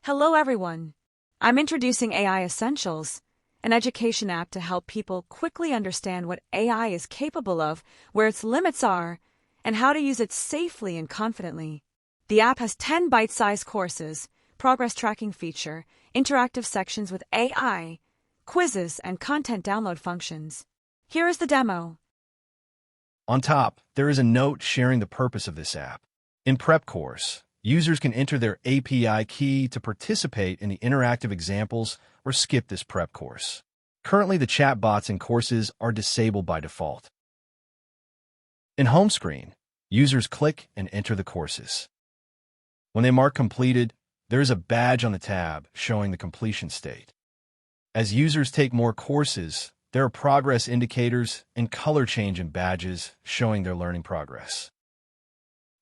Hello everyone. I'm introducing AI Essentials, an education app to help people quickly understand what AI is capable of, where its limits are, and how to use it safely and confidently. The app has 10 bite-sized courses, progress tracking feature, interactive sections with AI, quizzes, and content download functions. Here is the demo. On top, there is a note sharing the purpose of this app. In Prep Course, users can enter their API key to participate in the interactive examples or skip this prep course. Currently, the chatbots in courses are disabled by default. In Home Screen, users click and enter the courses. When they mark completed, there is a badge on the tab showing the completion state. As users take more courses, there are progress indicators and color change in badges showing their learning progress.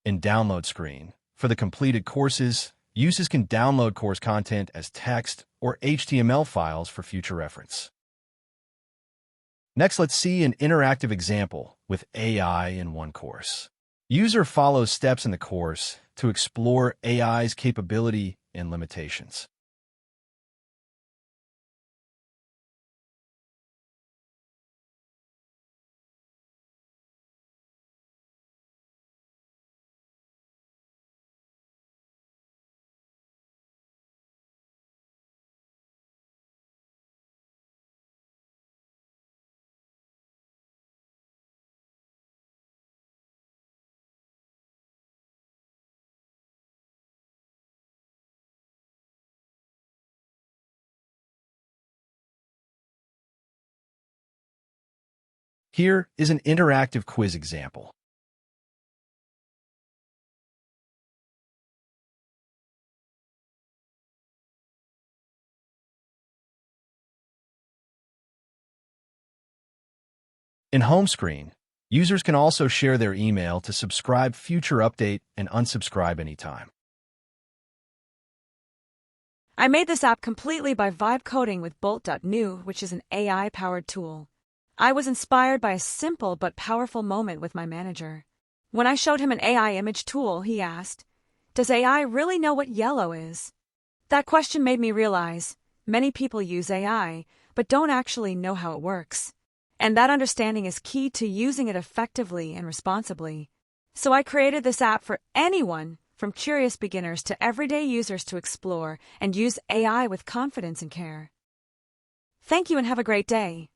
In Download Screen, for the completed courses, users can download course content as text or HTML files for future reference. Next, let's see an interactive example with AI in one course. User follows steps in the course to explore AI's capability and limitations. Here is an interactive quiz example. In Home Screen, users can also share their email to subscribe future update and unsubscribe anytime. I made this app completely by vibe coding with Bolt.new, which is an AI-powered tool. I was inspired by a simple but powerful moment with my manager. When I showed him an AI image tool, he asked, "Does AI really know what yellow is?" That question made me realize many people use AI, but don't actually know how it works. And that understanding is key to using it effectively and responsibly. So I created this app for anyone, from curious beginners to everyday users, to explore and use AI with confidence and care. Thank you and have a great day.